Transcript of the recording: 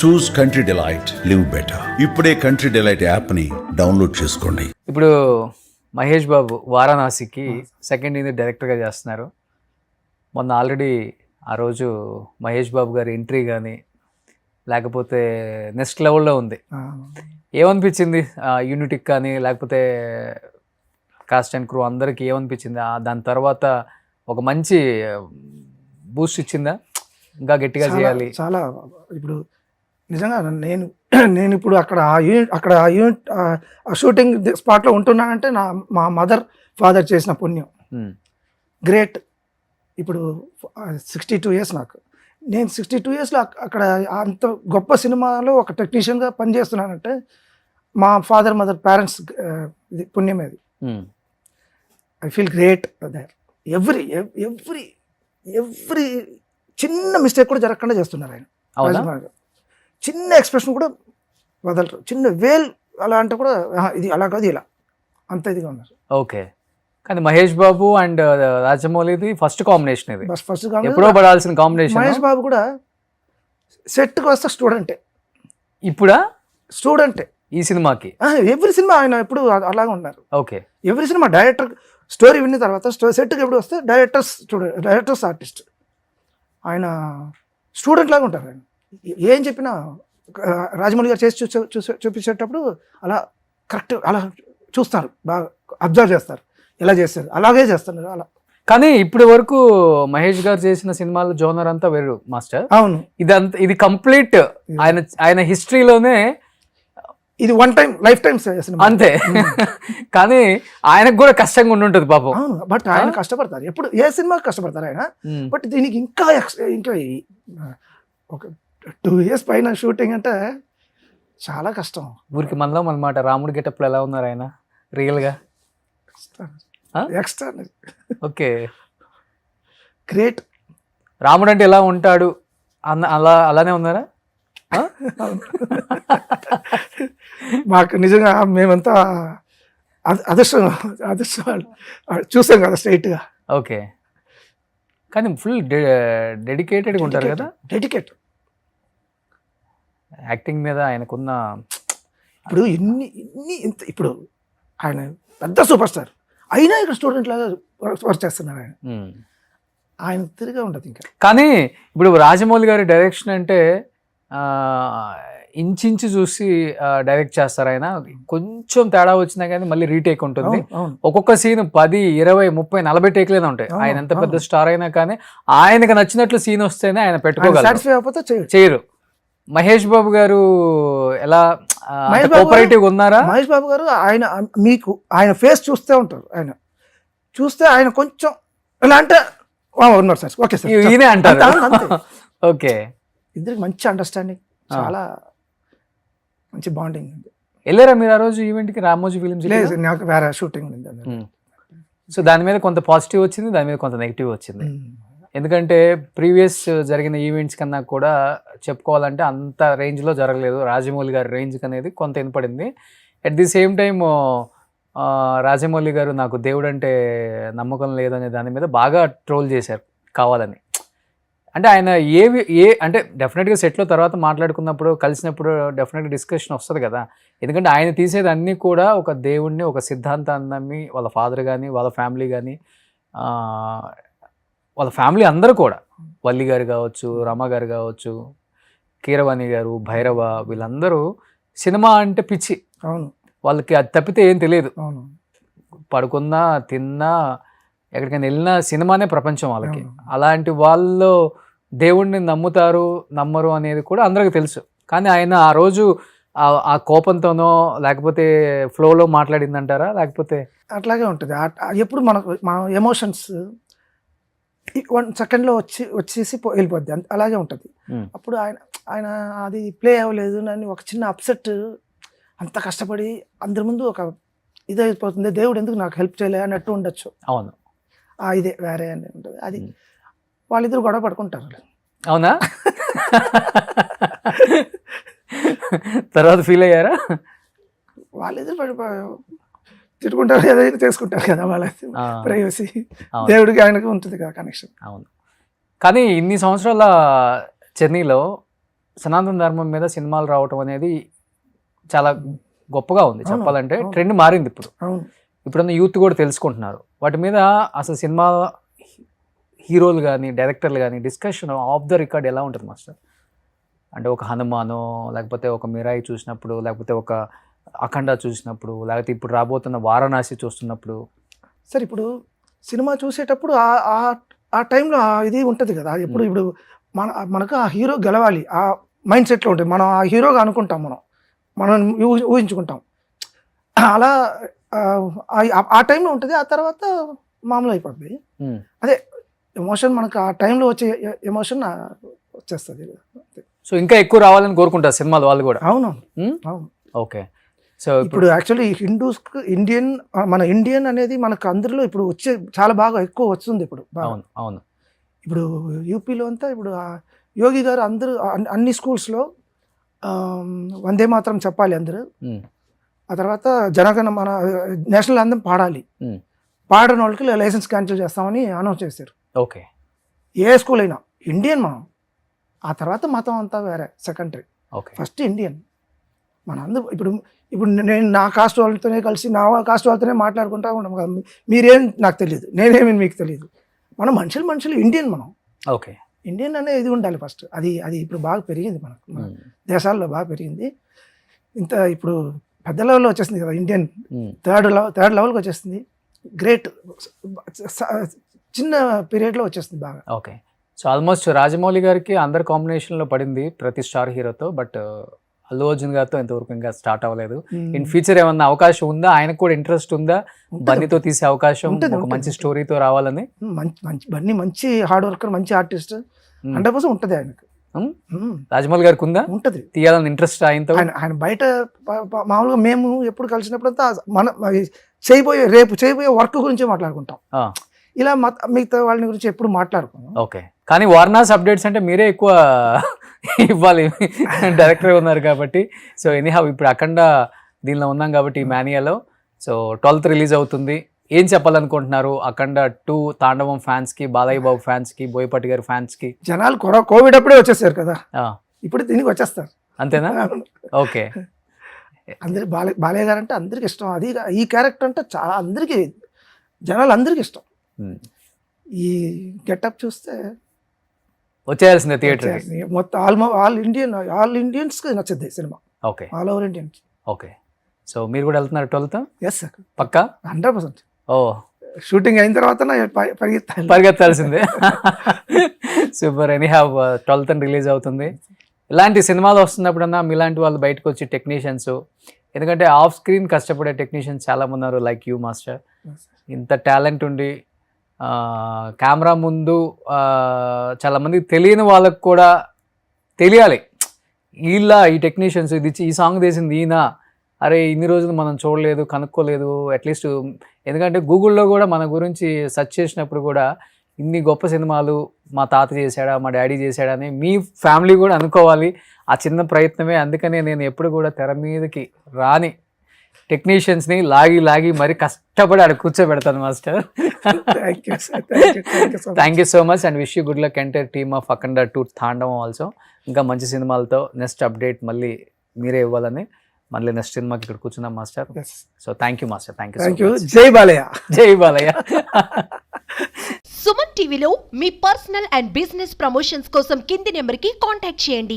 చూస్ country delight, live better. ఇప్పుడే country delight యాప్ని download చేసుకోండి. ఇప్పుడు మహేష్ బాబు వారణాసికి సెకండ్ ఇయర్ డైరెక్టర్గా చేస్తున్నారు. మొన్న ఆల్రెడీ ఆ రోజు మహేష్ బాబు గారి ఎంట్రీ కానీ లేకపోతే నెక్స్ట్ లెవెల్లో ఉంది. ఏమనిపించింది యూనిటీకి కానీ లేకపోతే కాస్ట్ అండ్ క్రూ అందరికి ఏమనిపించింది? దాని తర్వాత ఒక మంచి బూస్ట్ ఇచ్చిందా? ఇంకా గట్టిగా చేయాలి. చాలా ఇప్పుడు నిజంగా నేను ఇప్పుడు అక్కడ ఆ యూనిట్ షూటింగ్ స్పాట్లో ఉంటున్నానంటే మా మదర్ ఫాదర్ చేసిన పుణ్యం. గ్రేట్. ఇప్పుడు 62 years నాకు. నేను 62 yearsలో అక్కడ అంత గొప్ప సినిమాలో ఒక టెక్నీషియన్గా పనిచేస్తున్నానంటే మా ఫాదర్ మదర్ పేరెంట్స్ ఇది పుణ్యమేది. I feel great that every చిన్న మిస్టేక్ కూడా జరగకుండా చేస్తున్నారు ఆయన. చిన్న ఎక్స్ప్రెషన్ కూడా వదలరు. చిన్న వేల్ అలా అంటే కూడా ఇది అలా కాదు ఇలా అంత ఇదిగా ఉన్నారు. ఓకే. కానీ Mahesh Babu and రాజమౌళిది first combination ఇది. ఫస్ట్ ఎప్పుడో పడాల్సిన కాంబినేషన్. మహేష్ బాబు కూడా సెట్కి వస్తే స్టూడెంటే. ఇప్పుడా స్టూడెంటే ఈ సినిమాకి? ఎవ్రీ సినిమా ఆయన ఎప్పుడు అలాగే ఉన్నారు. Okay. Every cinema director story విన్న తర్వాత సెట్కి ఎప్పుడు వస్తే డైరెక్టర్స్ ఆర్టిస్ట్. ఆయన స్టూడెంట్ లాగా ఉంటారు. ఆయన ఏం చెప్పినా రాజమౌళి గారు చేసి చూపించేటప్పుడు అలా కరెక్ట్ అలా చూస్తారు, బాగా అబ్జర్వ్ చేస్తారు, ఎలా చేస్తారు అలాగే చేస్తున్నారు అలా. కానీ ఇప్పటి వరకు మహేష్ గారు చేసిన సినిమాల జోనర్ అంతా వేరు మాస్టర్. అవును. ఇది కంప్లీట్ ఆయన హిస్టరీలోనే ఇది వన్ టైం లైఫ్ టైం అంతే. కానీ ఆయనకు కూడా కష్టంగా ఉండుంటది పాపం. అవును, బట్ ఆయన కష్టపడతారు. ఎప్పుడు ఏ సినిమాకి కష్టపడతారు ఆయన. బట్ దీనికి ఇంకా ఒక 2 years పైన షూటింగ్ అంటే చాలా కష్టం. ఊరికి మనలో అనమాట. రాముడి గెటప్లో ఎలా ఉన్నారు ఆయన రియల్ గా? ఎక్స్ట్రా. ఓకే. గ్రేట్. రాముడు అంటే ఎలా ఉంటాడు అలానే ఉన్నారా? మాకు నిజంగా మేమంతా అదృష్టం చూసాం కదా స్ట్రైట్గా. ఓకే. కానీ ఫుల్ డెడికేటెడ్గా ఉంటారు కదా. డెడికేట్. యాక్టింగ్ మీద ఆయనకున్న ఇప్పుడు ఇప్పుడు ఆయన పెద్ద సూపర్ స్టార్ అయినా ఇక్కడ స్టూడెంట్ లాగా వర్క్ చేస్తున్నారు ఆయన తిరిగా ఉండదు ఇంకా. కానీ ఇప్పుడు రాజమౌళి గారి డైరెక్షన్ అంటే ఇంచించి చూసి డైరెక్ట్ చేస్తారు ఆయన. కొంచెం తేడా వచ్చినా కానీ మళ్ళీ రీటేక్ ఉంటుంది. ఒక్కొక్క సీన్ 10, 20, 30, 40 టేక్లేనే ఉంటాయి. ఆయన ఎంత పెద్ద స్టార్ అయినా కానీ ఆయనకు నచ్చినట్లు సీన్ వస్తేనే ఆయన పెట్టుకోగలరు, చేయరు. మహేష్ బాబు గారు ఎలా కోఆపరేటివ్ ఉన్నారా? మహేష్ బాబు గారు ఆయన ఫేస్ చూస్తే ఉంటారు. ఆయన చూస్తే ఆయన కొంచెం ఎలా అంటే ఉన్నారు సార్, ఓకే సార్ ఈయనే అంటారు. ఓకే. ఇద్దరికి మంచి అండర్స్టాండింగ్, చాలా మంచి బాండింగ్ ఉంది. వెళ్ళారా మీరు ఆ రోజు ఈవెంట్కి? రామోజీ ఫిలిమ్స్? లేదు, నాకు వేరే షూటింగ్ ఉంది. సో దాని మీద కొంత పాజిటివ్ వచ్చింది, దాని మీద కొంత నెగిటివ్ వచ్చింది. ఎందుకంటే ప్రీవియస్ జరిగిన ఈవెంట్స్ కన్నా కూడా చెప్పుకోవాలంటే అంత రేంజ్లో జరగలేదు. రాజమౌళి గారి రేంజ్ అనేది కొంత వినపడింది. At the same time Rajamouli garu నాకు దేవుడు అంటే నమ్మకం లేదనే దాని మీద బాగా ట్రోల్ చేశారు కావాలని. అంటే ఆయన అంటే డెఫినెట్గా సెట్లో తర్వాత మాట్లాడుకున్నప్పుడు కలిసినప్పుడు డెఫినెట్గా డిస్కషన్ వస్తుంది కదా. ఎందుకంటే ఆయన తీసేది అన్నీ కూడా ఒక దేవుడిని, ఒక సిద్ధాంతాన్ని నమ్మి వాళ్ళ ఫాదర్ కానీ వాళ్ళ ఫ్యామిలీ కానీ వాళ్ళ ఫ్యామిలీ అందరూ కూడా, వల్లి గారు కావచ్చు, రమ గారు కావచ్చు, కీరవాణి గారు, భైరవ, వీళ్ళందరూ సినిమా అంటే పిచ్చి. అవును. వాళ్ళకి అది తప్పితే ఏం తెలియదు. అవును. పడుకున్నా తిన్నా ఎక్కడికైనా వెళ్ళినా సినిమానే ప్రపంచం వాళ్ళకి. అలాంటి వాళ్ళు దేవుణ్ణి నమ్ముతారు నమ్మరు అనేది కూడా అందరికీ తెలుసు. కానీ ఆయన ఆ రోజు ఆ కోపంతోనో లేకపోతే ఫ్లోలో మాట్లాడిందంటారా? లేకపోతే అట్లాగే ఉంటుంది. ఎప్పుడు మన ఎమోషన్స్ 1 secondలో వచ్చేసి వెళ్ళిపోద్ది, అలాగే ఉంటుంది. అప్పుడు ఆయన అది ప్లే అవ్వలేదు అని ఒక చిన్న అప్సెట్, అంత కష్టపడి అందరి ముందు ఒక ఇదైపోతుంది, దేవుడు ఎందుకు నాకు హెల్ప్ చేయలే అన్నట్టు ఉండొచ్చు. అవును. ఇదే వేరే అని ఉంటుంది. అది వాళ్ళిద్దరు గొడవ పడుకుంటారు. అవునా? తర్వాత ఫీల్ అయ్యారా? వాళ్ళిద్దరు తిట్టుకుంటారు, ఏదైనా చేసుకుంటారు కదా, వాళ్ళ ప్రైవసీ. దేవుడికి ఆయనకు ఉంటుంది కదా కనెక్షన్. అవును. కానీ ఇన్ని సంవత్సరాల జర్నీలో సనాతన ధర్మం మీద సినిమాలు రావటం అనేది చాలా గొప్పగా ఉంది అవును, చెప్పాలంటే. అవును. ట్రెండ్ మారింది ఇప్పుడు. అవును. ఇప్పుడున్న యూత్ కూడా తెలుసుకుంటున్నారు వాటి మీద. అసలు సినిమా హీరోలు కానీ డైరెక్టర్లు కానీ డిస్కషన్ ఆఫ్ ద రికార్డ్ ఎలా ఉంటుంది మాస్టర్? అంటే ఒక హనుమానో, లేకపోతే ఒక మిరాయి చూసినప్పుడు, లేకపోతే ఒక అఖండ చూసినప్పుడు, లేకపోతే ఇప్పుడు రాబోతున్న వారణాసి చూస్తున్నప్పుడు. సరే, ఇప్పుడు సినిమా చూసేటప్పుడు ఆ టైంలో ఇది ఉంటుంది కదా. ఇప్పుడు మనకు ఆ హీరో గెలవాలి, ఆ మైండ్ సెట్లో ఉంటుంది. మనం ఆ హీరోగా అనుకుంటాం, మనం ఊహించుకుంటాం. అలా ఆ టైంలో ఉంటుంది. ఆ తర్వాత మామూలు అయిపోతుంది. అదే ఎమోషన్, మనకు ఆ టైంలో వచ్చే ఎమోషన్ వచ్చేస్తుంది. సో ఇంకా ఎక్కువ రావాలని కోరుకుంటారు సినిమాలు వాళ్ళు కూడా. అవును, అవును. ఓకే. సో ఇప్పుడు యాక్చువల్లీ హిందూస్కి మన ఇండియన్ అనేది మనకు అందరిలో ఇప్పుడు వచ్చే చాలా బాగా ఎక్కువ వస్తుంది ఇప్పుడు. అవును, అవును. ఇప్పుడు యూపీలో అంతా ఇప్పుడు యోగి గారు అందరూ అన్ని స్కూల్స్లో వందే మాత్రం చెప్పాలి అందరూ. ఆ తర్వాత జనగణ మన నేషనల్ అందం పాడాలి. పాడని వాళ్ళకి లైసెన్స్ క్యాన్సిల్ చేస్తామని అనౌన్స్ చేశారు. ఓకే. ఏ స్కూల్ అయినా ఇండియన్ మనం. ఆ తర్వాత మతం అంతా వేరే, సెకండరీ. ఓకే. ఫస్ట్ ఇండియన్ మన అందరూ. ఇప్పుడు నేను నా కాస్ట్ వాళ్ళతోనే కలిసి నా కాస్ట్ వాళ్ళతోనే మాట్లాడుకుంటా ఉంటాం కదా. మీరేం నాకు తెలియదు, నేనేమి మీకు తెలియదు. మనం మనుషులు ఇండియన్ మనం. ఓకే. ఇండియన్ అనేది ఇది ఉండాలి ఫస్ట్. అది ఇప్పుడు బాగా పెరిగింది మనకు, మన దేశాల్లో బాగా పెరిగింది. ఇంత ఇప్పుడు పెద్ద లెవెల్లో వచ్చేసింది కదా ఇండియన్. థర్డ్ లెవెల్కి వచ్చేస్తుంది. గ్రేట్, చిన్న పీరియడ్లో వచ్చేస్తుంది బాగా. ఓకే. సో ఆల్మోస్ట్ రాజమౌళి గారికి అందరు కాంబినేషన్లో పడింది ప్రతి స్టార్ హీరోతో. బట్ అల్లు అర్జున్ గారితో ఇంతవరకు ఇంకా స్టార్ట్ అవ్వలేదు. ఇన్ ఫ్యూచర్ ఏమన్నా అవకాశం ఉందా? ఆయనకు కూడా ఇంట్రెస్ట్ ఉందా బన్నీతో తీసే అవకాశం? ఒక మంచి స్టోరీతో రావాలని. బన్నీ మంచి హార్డ్ వర్కర్, మంచి ఆర్టిస్ట్, 100% ఉంటుంది ఆయనకు. రాజమౌళి గారికి ఉందా? ఉంటుంది, తీయాలని ఇంట్రెస్ట్ ఆయనతో. ఆయన బయట మామూలుగా మేము ఎప్పుడు కలిసినప్పుడంతా రేపు చేయబోయే వర్క్ గురించి మాట్లాడుకుంటాం. ఇలా మిగతా వాళ్ళని గురించి ఎప్పుడు మాట్లాడుకున్నాం. ఓకే. కానీ వారణాసి అప్డేట్స్ అంటే మీరే ఎక్కువ ఇవ్వాలి, డైరెక్టర్ ఉన్నారు కాబట్టి. సో ఎనీహౌ ఇప్పుడు అఖండ దీనిలో ఉన్నాం కాబట్టి ఈ మానియాలో. సో 12th రిలీజ్ అవుతుంది. ఏం చెప్పాలనుకుంటున్నారు అఖండ 2 తాండవం ఫ్యాన్స్ కి, బాలయ్య బాబు ఫ్యాన్స్ కి, బోయపాటి గారి ఫ్యాన్స్ కి? జనాలు కోవిడ్ అప్పుడే వచ్చేసారు కదా, ఇప్పుడు దీనికి వచ్చేస్తారు. అంతేనా? ఓకే. అందరికి బాలయ్య గారు అంటే అందరికి ఇష్టం. అది ఈ క్యారెక్టర్ అంటే చాలా అందరికి, జనాలు అందరికి ఇష్టం. ఈ గెటప్ చూస్తే వచ్చేయాల్సిందే థియేటర్ మొత్తం. ఆల్ ఇండియన్స్కి నచ్చుద్ది సినిమా. Okay. All over Indians. Okay. So మీరు కూడా వెళ్తున్నారు 12th? ఎస్ సార్, పక్కా 100%. ఓ, షూటింగ్ అయిన తర్వాత పరిగెత్తాల్సిందే. సూపర్. ఎనీహౌ 12th రిలీజ్ అవుతుంది. ఇలాంటి సినిమాలు వస్తున్నప్పుడన్నా మీలాంటి వాళ్ళు బయటకు వచ్చి టెక్నీషియన్స్, ఎందుకంటే ఆఫ్ స్క్రీన్ కష్టపడే టెక్నీషియన్స్ చాలామంది ఉన్నారు లైక్ యూ మాస్టర్. ఇంత టాలెంట్ ఉండి కెమెరా ముందు చాలామంది తెలియని వాళ్ళకు కూడా తెలియాలి, ఈ టెక్నీషియన్స్ ఈ సాంగ్ తీసింది ఈయన, అరే ఇన్ని రోజులు మనం చూడలేదు, కనుక్కోలేదు అట్లీస్ట్. ఎందుకంటే గూగుల్లో కూడా మన గురించి సెర్చ్ చేసినప్పుడు కూడా ఇన్ని గొప్ప సినిమాలు మా తాత చేశాడా, మా డాడీ చేశాడా అని మీ ఫ్యామిలీ కూడా అనుకోవాలి. ఆ చిన్న ప్రయత్నమే. అందుకనే నేను ఎప్పుడు కూడా తెర మీదకి రాని టెక్నీషియన్స్ని లాగి మరి కష్టపడి అక్కడ కూర్చోబెడతాను master. Thank you so much and wish you good luck entire team of Akhanda 2 Thaandavam also. ఇంకా మంచి సినిమాలతో నెక్స్ట్ అప్డేట్ మళ్ళీ మీరే ఇవ్వాలని మళ్ళీ నెక్స్ట్ సినిమాకి ఇక్కడ కూర్చున్నాం master. So thank you master. Thank you. జై బాలయ్య. జై బాలయ్య. సుమన్ టీవీలో మీ పర్సనల్ అండ్ బిజినెస్ ప్రమోషన్స్ కోసం కింది నెంబర్కి కాంటాక్ట్ చేయండి.